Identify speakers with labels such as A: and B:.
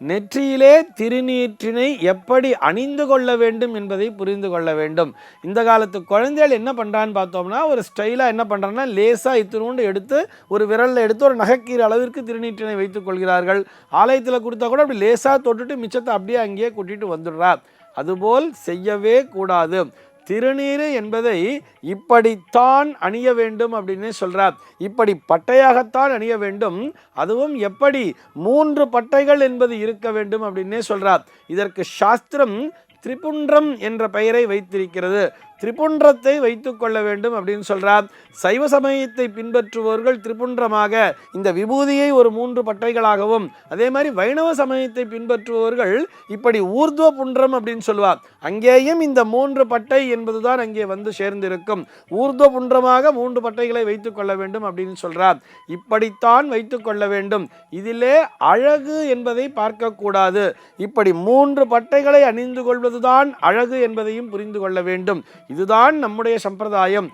A: நெற்றியிலே திருநீற்றினை எப்படி அணிந்து கொள்ள வேண்டும் என்பதை புரிந்து கொள்ள வேண்டும். இந்த காலத்து குழந்தைகள் என்ன பண்ணுறான்னு பார்த்தோம்னா, ஒரு ஸ்டைலாக என்ன பண்ணுறாங்கன்னா, லேசாக இத்தினூண்டு எடுத்து ஒரு விரலில் எடுத்து ஒரு நகைக்கீரை அளவிற்கு திருநீற்றினை வைத்துக் கொள்கிறார்கள். ஆலயத்தில் கொடுத்தா கூட அப்படி லேசாக தொட்டுட்டு மிச்சத்தை அப்படியே அங்கேயே கூட்டிகிட்டு வந்துடுறார். அதுபோல் செய்யவே கூடாது. திருநீறு என்பதை இப்படித்தான் அணிய வேண்டும் அப்படின்னு சொல்றார். இப்படி பட்டையாகத்தான் அணிய வேண்டும். அதுவும் எப்படி 3 பட்டைகள் என்பது இருக்க வேண்டும் அப்படின்னே சொல்றார். இதற்கு சாஸ்திரம் திரிபுன்றம் என்ற பெயரை வைத்திருக்கிறது. திரிபுன்றத்தை வைத்து கொள்ள வேண்டும் அப்படின்னு சொல்றார். சைவ சமயத்தை பின்பற்றுபவர்கள் திரிபுன்றமாக இந்த விபூதியை ஒரு 3 பட்டைகளாகவும், அதே மாதிரி வைணவ சமயத்தை பின்பற்றுபவர்கள் இப்படி ஊர்துவ புன்றம் அப்படின்னு சொல்லுவார். அங்கேயும் இந்த 3 பட்டை என்பதுதான் அங்கே வந்து சேர்ந்திருக்கும். ஊர்துவ புன்றமாக 3 பட்டைகளை வைத்துக் கொள்ள வேண்டும் அப்படின்னு சொல்றார். இப்படித்தான் வைத்துக் கொள்ள வேண்டும். இதிலே அழகு என்பதை பார்க்கக்கூடாது. இப்படி 3 பட்டைகளை அணிந்து கொள்வதுதான் அழகு என்பதையும் புரிந்து கொள்ள வேண்டும். இதுதான் நம்முடைய சம்பிரதாயம்.